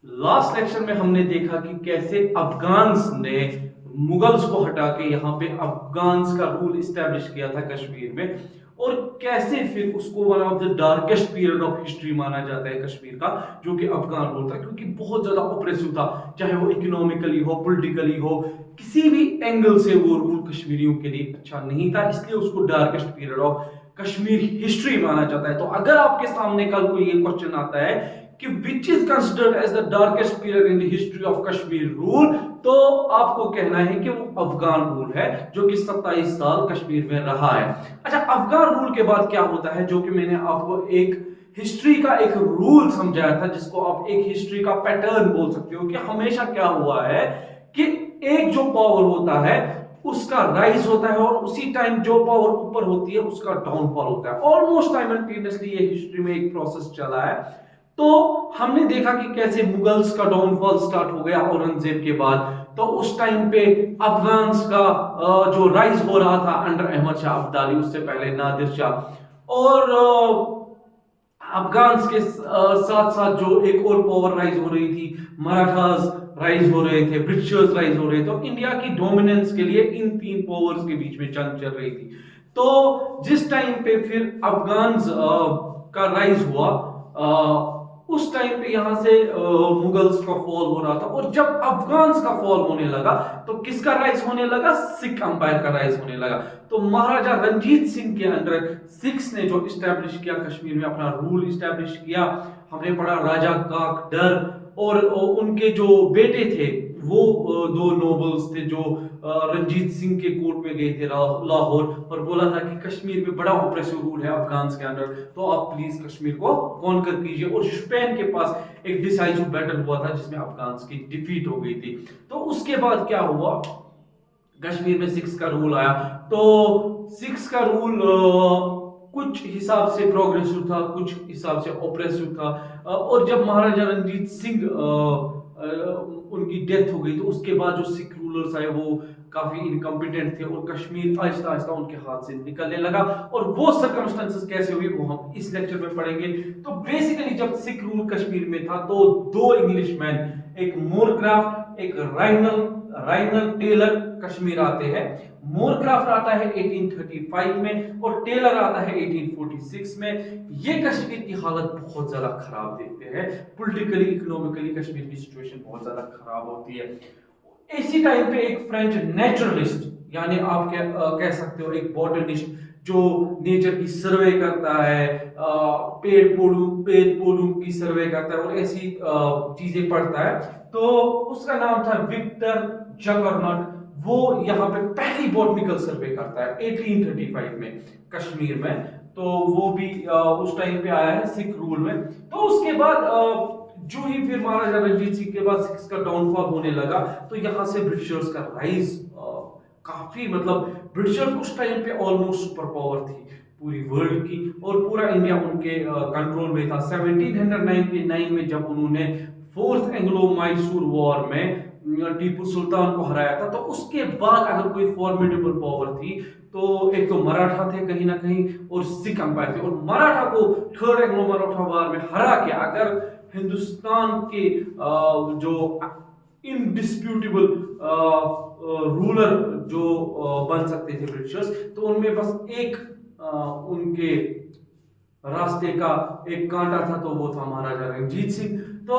Last lecture में हमने देखा कि कैसे अफगान्स ने मुगल्स को हटा के यहाँ पे अफगान्स का रूल इस्टेब्लिश किया था कश्मीर में, और कैसे फिर उसको one of the darkest period of history माना जाता है कश्मीर का, जो कि अफगान रूल था, क्योंकि बहुत ज्यादा ऑप्रेसिव था, चाहे वो इकोनॉमिकली हो, पॉलिटिकली हो, किसी भी एंगल से वो रूल कश्मीरियों के लिए अच्छा नहीं था, इसलिए उसको darkest period of Kashmir history माना जाता है। तो अगर आपके सामने कल कोई ये क्वेश्चन आता है कि which is considered as the darkest period in the history of Kashmir rule, तो आपको कहना है कि वो अफगान रूल है, जो कि 27 साल कश्मीर में रहा है। अच्छा, अफगान रूल के बाद क्या होता है, जो कि मैंने आपको एक हिस्ट्री का एक रूल समझाया था, जिसको आप एक हिस्ट्री का पैटर्न बोल सकते हो, कि हमेशा क्या हुआ है कि एक जो पावर होता है उसका राइज होता है, और उसी टाइम जो पावर ऊपर होती है उसका डाउनफॉल होता है। ऑलमोस्ट साइमल्टेनियसली ये हिस्ट्री में एक प्रोसेस चला है। तो हमने देखा कि कैसे मुगल्स का डाउनफॉल स्टार्ट हो गया औरंगजेब के बाद, तो उस टाइम पे अफगान्स का जो राइज हो रहा था अंडर अहमद शाह अब्दाली, उससे पहले नादिर शाह, और अफगान्स के साथ साथ जो एक और पावर राइज हो रही थी, मराठास राइज हो रहे थे, ब्रिटिशर्स राइज हो रहे थे। तो इंडिया की डोमिनेंस के लिए इन तीन पावर्स के बीच में जंग चल रही थी। तो जिस टाइम पे फिर अफगान्स का राइज हुआ, उस टाइम पे यहां से मुगल्स का फॉल हो रहा था, और जब अफगान्स का फॉल होने लगा तो किसका राइज होने लगा? सिख अंपायर का राइज होने लगा। तो महाराजा रंजीत सिंह के अंडर सिख्स ने जो इस्टेब्लिश किया, कश्मीर में अपना रूल इस्टेब्लिश किया। हमने पढ़ा राजा काक डर, और उनके जो बेटे थे वो दो नोबल्स थे, जो रंजीत सिंह के कोर्ट में गए थे लाहौर, और बोला था कि कश्मीर में बड़ा ऑपरेसिव रूल है अफगान्स के अंदर, तो आप प्लीज कश्मीर को कॉन्कर कीजिए। और शुपैन के पास एक डिसाइसिव बैटल हुआ था, जिसमें अफगान्स की डिफीट हो गई थी। तो उसके बाद क्या हुआ, कश्मीर में सिक्स का रूल आया। तो सिक्स का रूल कुछ हिसाब से प्रोग्रेसिव था, कुछ हिसाब से ऑपरेसिव था। और जब महाराजा रंजीत सिंह उनकी डेथ हो गई, तो उसके बाद जो सिख रूलर्स आए वो काफी इनकम्पिटेंट थे, और कश्मीर आहिस्ता आहिस्ता उनके हाथ से निकलने लगा। और वो सर्कमस्टेंसेस कैसे हुई वो हम इस लेक्चर में पढ़ेंगे। तो बेसिकली जब सिख रूल कश्मीर में था, तो दो इंग्लिशमैन, एक मोरक्राफ्ट, एक राइनल राइनल टेलर कश्मीर आते हैं। मोरक्राफ्ट आता है 1835 में, और टेलर आता है 1846 में। ये कश्मीर की हालत बहुत ज्यादा खराब देखते हैं, पॉलिटिकली इकोनॉमिकली कश्मीर की सिचुएशन बहुत ज्यादा खराब होती है। इसी टाइम पे एक फ्रेंच नेचुरलिस्ट, यानी आप कह सकते हो एक बॉटनिस्ट, जो नेचर की सर्वे करता है, पेड़ पौधों की सर्वे करता है, और ऐसी चीजें पढ़ता है, तो उसका नाम था विक्टर जगरनॉट। वो यहाँ पे पहली बॉटनिकल सर्वे करता है 1835 में कश्मीर में। तो वो भी उस टाइम पे आया है सिख रूल में। तो उसके बाद जो ही फिर महाराजा रंजीत सिंह के बाद सिक्स का डाउनफॉल होने लगा, तो यहाँ से ब्रिटिशर्स का राइज काफी, मतलब ब्रिटिशर्स उस टाइम पे ऑलमोस्ट सुपर पावर थी पूरी वर्ल्ड की, और पूरा इंडिया उनके कंट्रोल में था। 1799 में जब उन्होंने फोर्थ एंग्लो मैसूर वॉर में टीपू सुल्तान को हराया था, तो उसके बाद अगर कोई फॉर्मिडेबल पावर थी, तो एक तो मराठा थे कहीं ना कहीं, और सिख अंपायर थे। और मराठा को थर्ड एंग्लो मराठा वॉर में हरा के अगर हिंदुस्तान के जो इनडिस्प्यूटेबल रूलर जो बन सकते थे ब्रिटिशर्स, तो उनमें बस एक उनके रास्ते का एक कांटा था, तो वो था महाराजा रंजीत सिंह। तो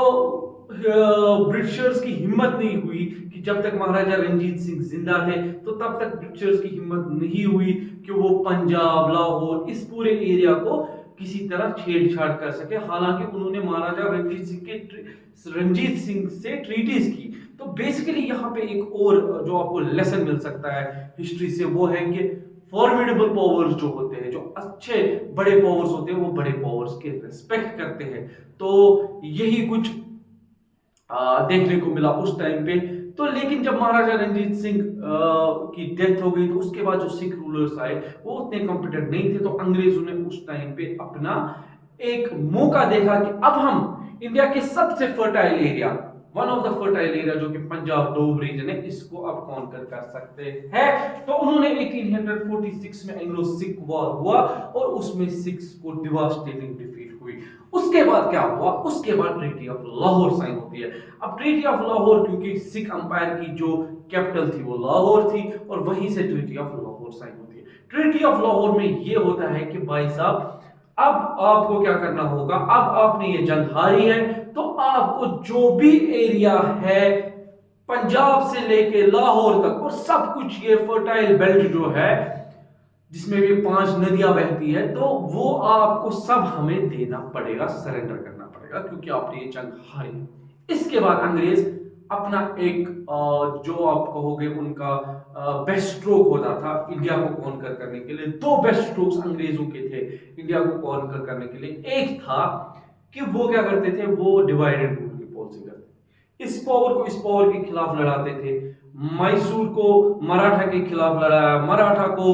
ब्रिटिशर्स की हिम्मत नहीं हुई कि जब तक महाराजा रंजीत सिंह जिंदा थे, तो तब तक ब्रिटिशर्स की हिम्मत नहीं हुई कि वो पंजाब, लाहौर, इस पूरे एरिया को किसी तरह छेड़छाड़ कर सके। हालांकि उन्होंने महाराजा रंजीत सिंह से ट्रीटीज की। तो बेसिकली यहाँ पे एक और जो आपको लेसन मिल सकता है हिस्ट्री से, वो है कि फॉर्मिडेबल पावर्स जो होते हैं, जो अच्छे बड़े पावर्स होते हैं, वो बड़े पावर्स के रिस्पेक्ट करते हैं। तो यही कुछ देखने को मिला उस टाइम पे। तो लेकिन जब महाराजा रंजीत सिंह की डेथ हो गई, तो उसके बाद जो सिख रूलर्स आए वो उतने कॉम्पिटेंट नहीं थे। तो अंग्रेजों ने उस टाइम पे अपना एक मौका देखा कि अब हम इंडिया के सबसे fertile area, one of the fertile area जो कि पंजाब डोब रीजन है, इसको अब कॉन्कर कर सकते हैं। तो उन्होंने 1846 में एंग्लो सिख वॉर हुआ, और उसमें सिख्स को डिवास्टेटिंग डिफीट हुई। उसके बाद क्या हुआ, उसके बाद ट्रीटी ऑफ लाहौर साइन होती है। अब ट्रीटी ऑफ लाहौर, क्योंकि सिख अंपायर की जो कैपिटल थी वो लाहौर थी, और वहीं से ट्रीटी ऑफ लाहौर साइन होती है। ट्रीटी ऑफ लाहौर में ये होता है कि भाई साहब, अब आपको क्या करना होगा, अब आपने ये जंग हारी है, तो आपको जो भी एरिया है पंजाब से लेके लाहौर तक और सब कुछ, ये फर्टाइल बेल्ट जो है जिसमें भी 5 नदियां बहती है, तो वो आपको सब हमें देना पड़ेगा, सरेंडर करना पड़ेगा, क्योंकि आपने ये जंग हारी। इसके बाद अंग्रेज अपना एक जो आप कहोगे उनका बेस्ट स्ट्रोक होता था इंडिया को कॉन्कर करने के लिए। दो बेस्ट स्ट्रोक्स अंग्रेजों के थे इंडिया को कॉन्कर करने के लिए। एक था कि वो क्या करते थे, वो डिवाइड एंड रूल की पॉलिसी करते, इस पावर को इस पावर के खिलाफ लड़ाते थे। मैसूर को मराठा के खिलाफ लड़ाया, मराठा को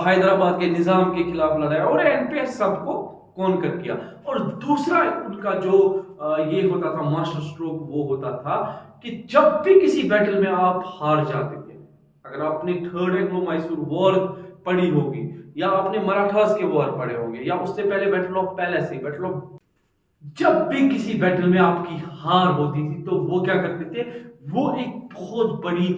हैदराबाद के निजाम के खिलाफ लड़ाया, और एंड पे सबको कॉन्कर किया। और दूसरा उनका जो ये होता था मास्टर स्ट्रोक, वो होता था कि जब भी किसी बैटल में आप हार जाते थे, अगर आपने थर्ड एंग्लो मैसूर वॉर पढ़ी होगी, या आपने मराठास के वॉर पढ़े होंगे, या उससे पहले battle of palace, battle of, जब भी किसी बैटल में आपकी हार होती थी, तो वो क्या करते थे, वो एक बहुत बड़ी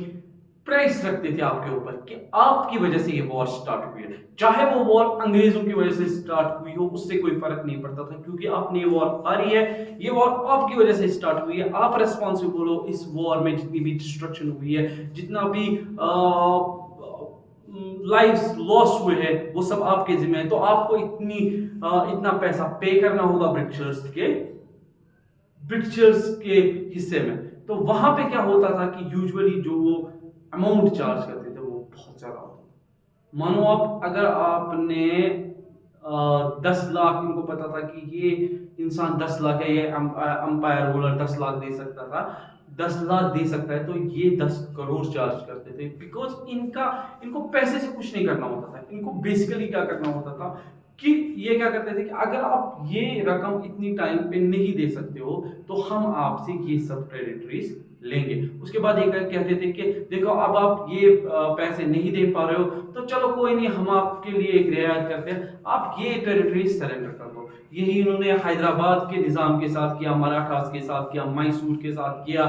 प्राइस रखते थे आपके ऊपर कि आपकी वजह से ये वॉर स्टार्ट हुई है। चाहे वो वॉर अंग्रेजों की वजह से स्टार्ट हुई हो, उससे कोई फर्क नहीं पड़ता था, क्योंकि आपने ये वॉर हारी है, ये वॉर आपकी वजह से स्टार्ट हुई है, आप रेस्पॉन्सिबल हो इस वॉर में, जितनी भी डिस्ट्रक्शन हुई है, जितना भी लाइव्स लॉस हुए हैं, वो सब आपके जिम्मे है। तो आपको इतना पैसा पे करना होगा ब्रिटिशर्स के हिस्से में। तो वहां पे क्या होता था कि यूजुअली जो वो अमाउंट चार्ज करते थे वो बहुत ज्यादा होता था। मानो आप, अगर आपने 10 लाख, इनको पता था कि ये इंसान 10 लाख है, ये अंपायर रूलर 10 लाख दे सकता था, 10 लाख दे सकता है, तो ये 10 करोड़ चार्ज करते थे। बिकॉज इनको पैसे से कुछ नहीं करना होता था, इनको बेसिकली क्या करना होता था कि ये क्या करते थे कि अगर आप ये रकम इतनी टाइम पे नहीं दे सकते हो, तो हम आपसे ये सब टेरिटरीज लेंगे। उसके बाद ये कहते थे कि देखो, अब आप ये पैसे नहीं दे पा रहे हो, तो चलो कोई नहीं, हम आपके लिए एक रियायत करते हैं, आप ये टेरिटरीज सरेंडर कर दो। यही इन्होंने हैदराबाद के निजाम के साथ किया, मराठास के साथ किया, मैसूर के साथ किया,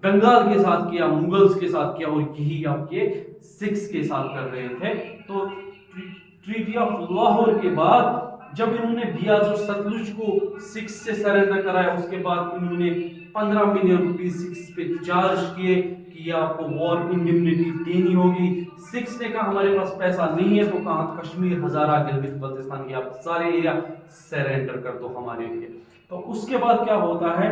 बंगाल के साथ किया, मुगल्स के साथ किया, और यही आपके सिक्स के साथ कर रहे थे। तो ट्रीटी ऑफ लाहौर के बाद जब इन्होंने बियाज और सतलुज को सिक्स से सरेंडर कराया, उसके बाद इन्होंने 15 मिलियन रुपीस सिक्स पे चार्ज किए कि आपको वॉर इंडिमनिटी देनी होगी। सिक्स ने कहा हमारे पास पैसा नहीं है, तो कहा कश्मीर, हजारा, गिलगित बल्तिस्तान की आप सारे एरिया सरेंडर कर दो हमारे लिए। तो उसके बाद क्या होता है,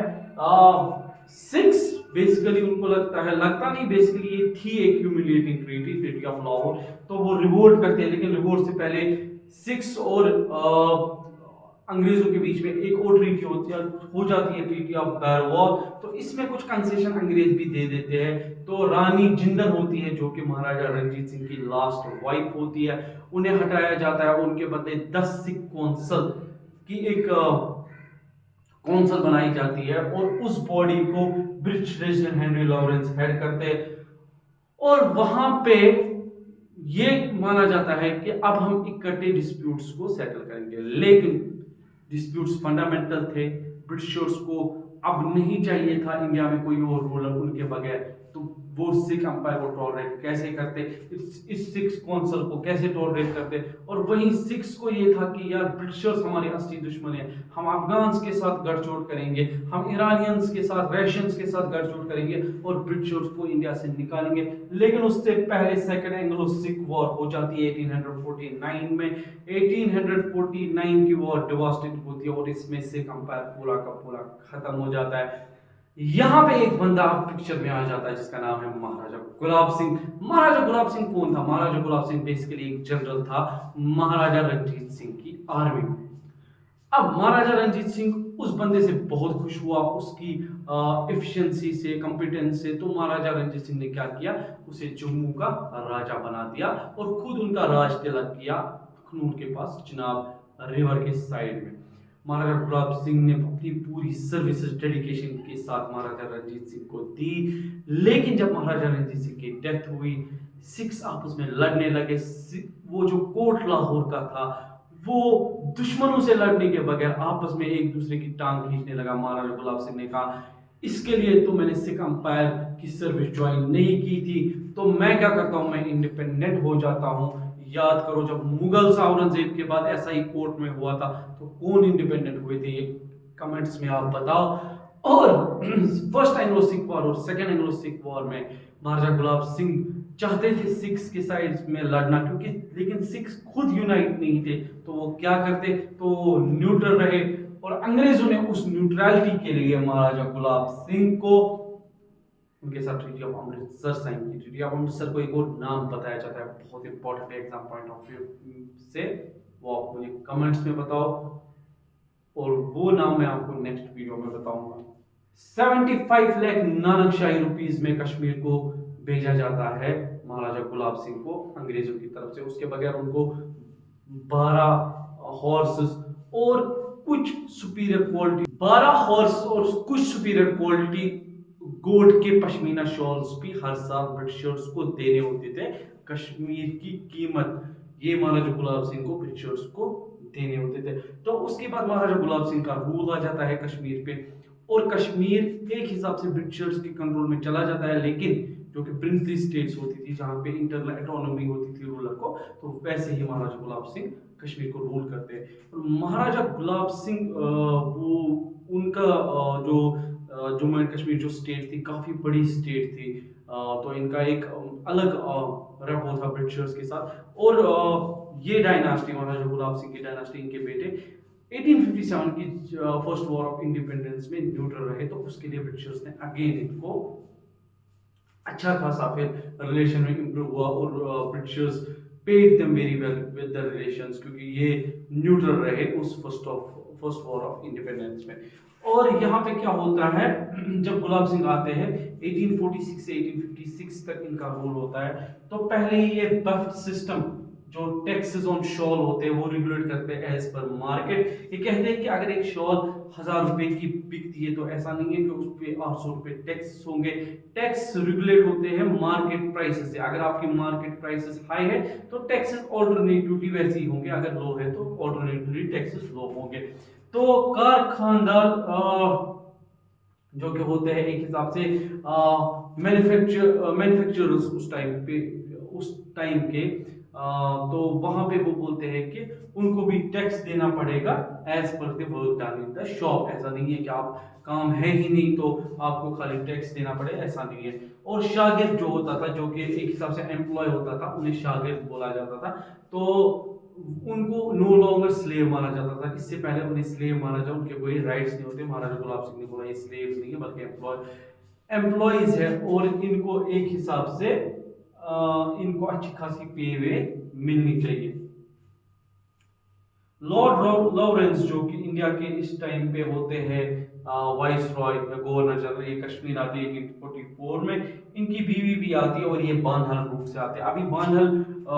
सिक्स बेसिकली उनको लगता नहीं, बेसिकली ये थी एक ह्यूमिलिएटिंग ट्रीटी ऑफ लाहौर, तो वो रिवोल्ट करते हैं। लेकिन रिवोल्ट से पहले सिक्स और अंग्रेजों के बीच में एक और ट्रीटी हो जाती है, ट्रीटी ऑफ बैरवॉल। तो इसमें कुछ कंसेशन अंग्रेज भी दे देते हैं। तो रानी जिंदन होती है, जो कि महाराजा रणजीत सिंह की लास्ट वाइफ होती है, उन्हें हटाया जाता है, उनके बदले 10 सिख कौंसल की एक कौंसल बनाई जाती है, और उस बॉडी को British resident Henry Lawrence head करते हैं। और वहां पे ये माना जाता है कि अब हम इकट्ठे डिस्प्यूट्स को सेटल करेंगे। लेकिन डिस्प्यूट्स फंडामेंटल थे, ब्रिटिशर्स को अब नहीं चाहिए था इंडिया में कोई और रूलर उनके बगैर। तो वो सिख अंपायर को टॉलरेट कैसे करते, इस सिक्स कौंसल को कैसे टॉलरेट करते। और वहीं सिक्स को ये था कि यार ब्रिटिशर्स हमारे असली दुश्मन है, हम अफगान्स के साथ गठजोड़ करेंगे, हम ईरानियंस के साथ, रशियंस के साथ गठजोड़ करेंगे, और ब्रिटिशर्स को इंडिया से निकालेंगे। लेकिन उससे पहले सेकंड एंग्लो सिख वॉर हो जाती है 1849 में। 1849 की वॉर डिवास्टेड होती है, और इसमें सिख अंपायर पूरा का पूरा खत्म हो जाता है। यहां पे एक बंदा पिक्चर में आ जाता है जिसका नाम है महाराजा गुलाब सिंह। महाराजा गुलाब सिंह कौन था? महाराजा गुलाब सिंह बेसिकली एक जनरल था महाराजा रणजीत सिंह की आर्मी में। अब महाराजा रणजीत सिंह उस बंदे से बहुत खुश हुआ, उसकी एफिशिएंसी से, कॉम्पिटेंस से। तो महाराजा रणजीत सिंह ने क्या किया, उसे जम्मू का राजा बना दिया, और खुद उनका राज तिलक किया अखनूर के पास, चिनाब रिवर के साइड में। महाराजा गुलाब सिंह ने अपनी पूरी सर्विसेज डेडिकेशन के साथ महाराजा रणजीत सिंह को दी। लेकिन जब महाराजा रणजीत सिंह की डेथ हुई, सिक्स आपस में लड़ने लगे। वो जो कोर्ट लाहौर का था, वो दुश्मनों से लड़ने के बगैर आपस में एक दूसरे की टांग खींचने लगा। महाराजा गुलाब सिंह ने कहा इसके लिए तो मैंने सिख अंपायर की सर्विस ज्वाइन नहीं की थी, तो मैं क्या करता हूं, मैं इंडिपेंडेंट हो जाता हूं। याद करो जब मुगल औरंगजेब के बाद ऐसा ही कोर्ट में हुआ था, तो कौन इंडिपेंडेंट हुए थे, ये कमेंट्स में आप बताओ। और फर्स्ट एंग्लो सिख वॉर और सेकेंड एंग्लो सिख वॉर में महाराजा गुलाब सिंह चाहते थे सिख्स के साइड में लड़ना, क्योंकि लेकिन सिख्स खुद यूनाइट नहीं थे, तो वो क्या करते, तो न्यूट्रल रहे। और अंग्रेजों ने उस न्यूट्रलिटी के लिए महाराजा गुलाब सिंह को उनके साथ ट्रीटी ऑफ अमृतसर साइन की। ट्रीटी ऑफ अमृतसर को एक और नाम बताया जाता है, बहुत important exam point of view से, वो आप मुझे कमेंट्स में बताओ और वो नाम मैं आपको नेक्स्ट वीडियो में बताऊंगा। 75 लाख नानकशाही रुपीस में कश्मीर को भेजा जाता है महाराजा गुलाब सिंह को अंग्रेजों की तरफ से। उसके बगैर उनको 12 हॉर्सेस और कुछ सुपीरियर क्वालिटी 12 हॉर्स और कुछ सुपीरियर क्वालिटी गोट के पश्मीना शॉल्स भी हर साल ब्रिटिशर्स को देने होते थे। कश्मीर की कीमत ये महाराजा गुलाब सिंह को ब्रिटिशर्स को देने होते थे। तो उसके बाद महाराजा गुलाब सिंह का रूल आ जाता है कश्मीर पे, और कश्मीर एक हिसाब से ब्रिटिशर्स के कंट्रोल में चला जाता है, लेकिन जो कि प्रिंसली स्टेट्स होती थी जहां पे इंटरनल ऑटोनॉमी होती थी रूलर को, तो वैसे ही महाराजा गुलाब सिंह कश्मीर को रूल करते हैं। महाराजा गुलाब सिंह वो उनका जो जम्मू एंड कश्मीर जो स्टेट थी काफी बड़ी स्टेट थी, तो इनका एक अलग रैपो था ब्रिटिशर्स के साथ। और ये डायनास्टी महाराजा गुलाब सिंह की डायनास्टी, इनके बेटे 1857 की फर्स्ट वॉर ऑफ इंडिपेंडेंस में न्यूट्रल रहे, तो उसके लिए ब्रिटिशर्स ने अगेन इनको अच्छा खासा फिर रिलेशन में इंप्रूव हुआ, और Britishers paid them very well with the relations, क्योंकि ये न्यूट्रल रहे उस फर्स्ट वॉर ऑफ इंडिपेंडेंस में। और यहाँ पे क्या होता है, जब गुलाब सिंह आते हैं 1846 से 1856 तक इनका रूल होता है, तो पहले ही ये बफ्ट सिस्टम जो टैक्सेस ऑन शॉल होते हैं वो रेगुलेट करते हैं एज पर मार्केट। ये कहते हैं कि अगर एक शॉल 1000 रुपए की बिकती है, तो ऐसा नहीं है कि उस पे 800 रुपए टैक्स होंगे। टैक्स रेगुलेट होते हैं मार्केट प्राइसेस से। अगर आपकी मार्केट प्राइसेस हाई है तो टैक्सेस ऑल्टरनेटिवली वैसे ही होंगे, अगर लो है तो ऑल्टरनेटिवली टैक्सेस लो होंगे। तो कारखानदार जो कि होते हैं एक हिसाब से मैन्युफैक्चरर्स उस टाइम के, तो वहां पे वो बोलते हैं कि उनको भी टैक्स देना पड़ेगा as per the work done in the shop. ऐसा नहीं है कि आप काम है ही नहीं तो आपको खाली टैक्स देना पड़े, ऐसा नहीं है। और शागिर्द जो होता था, जो कि एक हिसाब से एम्प्लॉय होता था, उन्हें शागिर्द बोला जाता था। तो उनको नो लॉन्गर स्लेव माना जाता था। इससे पहले उन्हें स्लेव माना जाए, उनके कोई राइट्स नहीं होते। महाराजा गुलाब सिंह ने बोला ये स्लेव्स नहीं है बल्कि एम्प्लॉयज है, और इनको एक हिसाब से इनको अच्छी खासी पे वे मिलनी चाहिए। लॉर्ड लॉरेंस जो कि इंडिया के इस टाइम पे होते हैं वाइस रॉय या गवर्नर जनरल, ये कश्मीर आती है 1844 में। इनकी बीवी भी आती है और ये बांधल रूट से आते हैं। अभी बांधल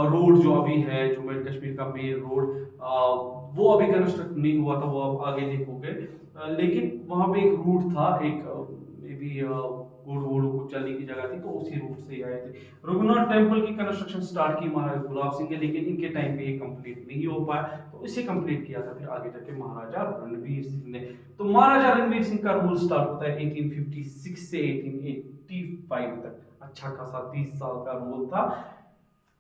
रोड जो अभी है जम्मू एंड कश्मीर का मेन रोड, वो अभी कंस्ट्रक्ट नहीं हुआ था, वो आप आगे देखोगे। लेकिन वहां पे एक रूट था, एक मे बी घोड़ों वोड़ों को चलने की जगह थी, तो उसी रूट से ही आए थे। रघुनाथ टेम्पल की कंस्ट्रक्शन स्टार्ट की महाराजा गुलाब सिंह ने, लेकिन इनके टाइम पे ये कंप्लीट नहीं हो पाया, तो इसे कंप्लीट किया था फिर आगे जाके महाराजा रणवीर सिंह ने। तो महाराजा रणवीर सिंह का रूल स्टार्ट होता है 1856 से 1885 तक। अच्छा खासा 30 साल का रूल था।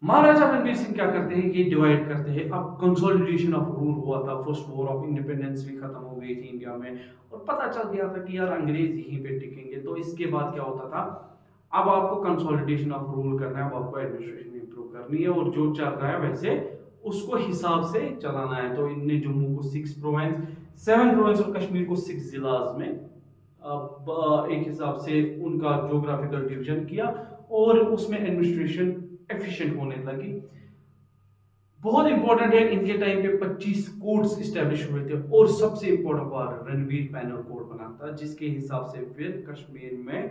महाराजा रणवीर सिंह क्या करते हैं, ये डिवाइड करते हैं। अब कंसोलिडेशन ऑफ रूल हुआ था, फर्स्ट वॉर ऑफ इंडिपेंडेंस भी खत्म हो गई थी इंडिया में, और पता चल गया था कि यार अंग्रेज यहीं पे टिकेंगे। तो इसके बाद क्या होता था, अब आपको कंसोलिडेशन ऑफ रूल करना है, अब आपको एडमिनिस्ट्रेशन इंप्रूव करनी है, और जो चल रहा है वैसे उसको हिसाब से चलाना है। तो इनने जम्मू को 6 प्रोविंस, 7 प्रोविंस और कश्मीर को 6 जिलास में एक हिसाब से उनका ज्योग्राफिकल डिवीजन किया, और उसमें एडमिनिस्ट्रेशन एफिशिएंट होने लगी। बहुत इंपॉर्टेंट है, इनके टाइम पे 25 कोड्स इस्टेब्लिश हुए थे, और सबसे इंपॉर्टेंट बात रणवीर पैनल कोड बना था, जिसके हिसाब से फिर कश्मीर में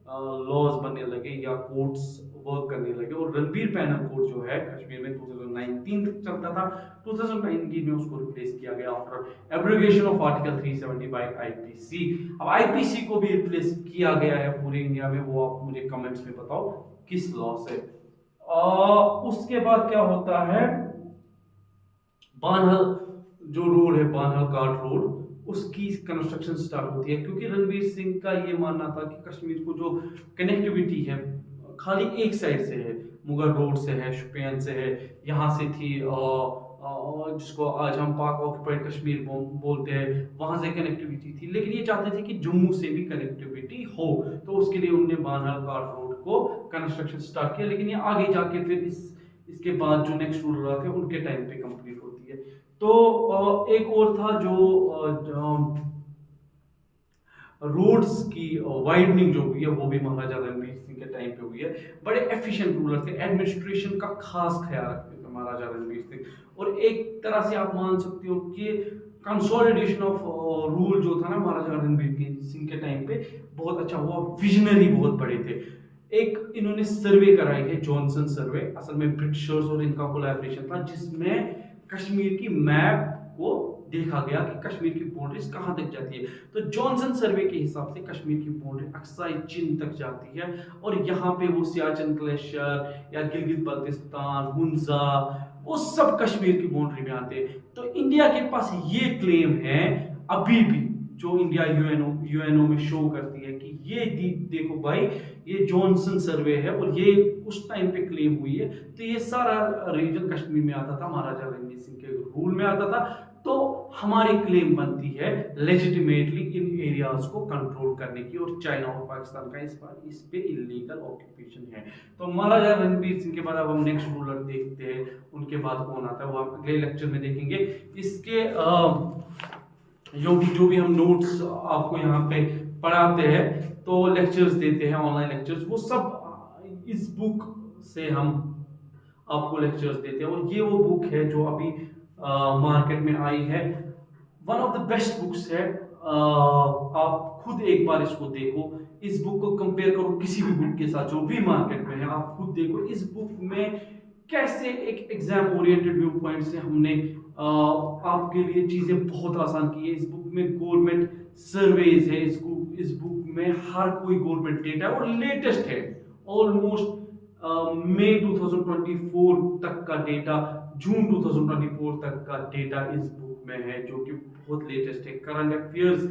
लॉज बनने लगे या कोर्ट्स वर्क करने लगे। और रणवीर पैनल कोड जो है कश्मीर में 2019 तक चलता था। 2019 में उसको रिप्लेस किया गया after abrogation of article 370 by IPC. अब आईपीसी को भी रिप्लेस किया गया है पूरे इंडिया में, वो आप मुझे कमेंट्स में बताओ किस लॉ से। उसके बाद क्या होता है, बानहल जो रोड है, बानहल काट रोड, उसकी कंस्ट्रक्शन स्टार्ट होती है, क्योंकि रणवीर सिंह का ये मानना था कि कश्मीर को जो कनेक्टिविटी है खाली एक साइड से है, मुगल रोड से है, शुपियन से है, यहाँ से थी जिसको आज हम पाक ऑक्युपाइड कश्मीर बोलते हैं, वहां से कनेक्टिविटी थी, लेकिन ये चाहते थे कि जम्मू से भी कनेक्टिविटी हो, तो उसके लिए उन्होंने बानहल काट रोड को कंस्ट्रक्शन स्टार्ट किया, लेकिन ये आगे जाके फिर इसके बाद जो नेक्स्ट रूलर आते हैं उनके टाइम पे कंप्लीट होती है। तो एक और था जो रोड्स की वाइडनिंग जो हुई है, वो भी महाराजा रणवीर सिंह के टाइम पे हुई है। बड़े एफिशिएंट रूलर थे, एडमिनिस्ट्रेशन का खास ख्याल रखते थे महाराजा रणवीर सिंह, और एक तरह से आप मान सकते हो कि कंसोलिडेशन ऑफ रूल जो था ना महाराजा रणवीर सिंह के टाइम पे बहुत अच्छा हुआ, विजनरी बहुत बड़े थे। एक इन्होंने सर्वे कराई है, जॉनसन सर्वे, असल में ब्रिटिशर्स और इनका कोलैबोरेशन था, जिसमें कश्मीर की मैप को देखा गया कि कश्मीर की बाउंड्रीज कहां तक जाती है। तो जॉनसन सर्वे के हिसाब से कश्मीर की बाउंड्री अक्साई चीन तक जाती है, और यहाँ पे वो सियाचिन ग्लेशियर या गिलगित बल्तिस्तान, हुंजा, वो सब कश्मीर की बाउंड्री में आते हैं। तो इंडिया के पास ये क्लेम है अभी भी, जो इंडिया यूएनओ में शो करती है कि ये देखो भाई, ये जॉनसन सर्वे है और ये उस टाइम पे क्लेम हुई है, तो ये सारा रीजन कश्मीर में आता था, महाराजा रणजीत सिंह के रूल में आता था। तो हमारी क्लेम बनती है लेजिटिमेटली इन एरियाज को कंट्रोल करने की, और चाइना और पाकिस्तान का इस पे इलीगल ऑक्यूपेशन है। तो महाराजा रणजीत सिंह के बाद अब हम नेक्स्ट रूलर देखते हैं, उनके बाद कौन आता है वो आप अगले लेक्चर में देखेंगे। इसके जो भी हम नोट्स आपको यहाँ पे पढ़ाते हैं, तो लेक्चर्स देते हैं, ऑनलाइन लेक्चर्स, वो सब इस बुक से हम आपको लेक्चर्स देते हैं, और ये वो बुक है जो अभी मार्केट में आई है, one of the best books है। आप खुद एक बार इसको देखो, इस बुक को कंपेयर करो किसी भी बुक के साथ जो भी मार्केट में है, आप खुद देखो इस बुक में कैसे एक एग्जाम ओरिएंटेड व्यू पॉइंट से हमने आपके लिए चीजें बहुत आसान की है। इस बुक में गवर्नमेंट सर्वेज है, इस बुक में हर कोई गवर्नमेंट डेटा और लेटेस्ट है, ऑलमोस्ट मई 2024 तक का डेटा, जून 2024 तक का डेटा इस बुक में है, जो कि बहुत लेटेस्ट है। करंट अफेयर्स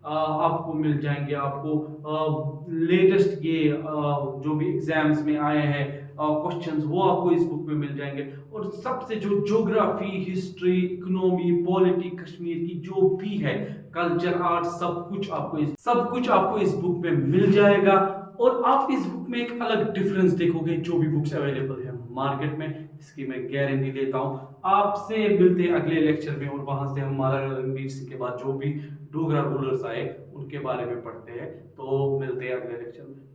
आपको मिल जाएंगे, आपको लेटेस्ट ये जो भी एग्जाम्स में आए हैं क्वेश्चंस, वो आपको इस बुक में मिल जाएंगे, और सबसे जो geography, history, economy, polity, Kashmir की जो भी है, कल्चर, आर्ट, सब कुछ आपको इस बुक में मिल जाएगा। और आप इस बुक में एक अलग डिफरेंस देखोगे जो भी बुक्स अवेलेबल है मार्केट में, इसकी मैं गारंटी देता हूँ। आपसे मिलते हैं अगले लेक्चर में, और वहां से हम महाराजा रणवीर सिंह के बाद जो भी डोगरा रूलर्स आए उनके बारे में पढ़ते हैं। तो मिलते हैं अगले लेक्चर में।